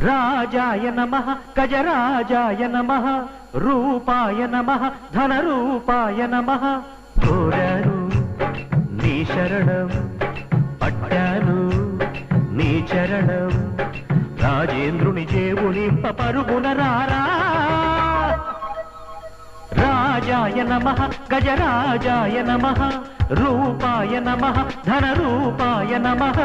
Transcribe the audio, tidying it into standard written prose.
రాజాయ నమః గజరాజాయ నమః రూపాయ నమః ధనరూపాయ నమః కోరాను నీ శరణం పట్టాను నీ చరణం రాజేంద్రుని జేబునింప పరుగున రారా రాజాయ నమః గజరాజాయ నమః రూపాయ నమః ధనరూపాయ నమః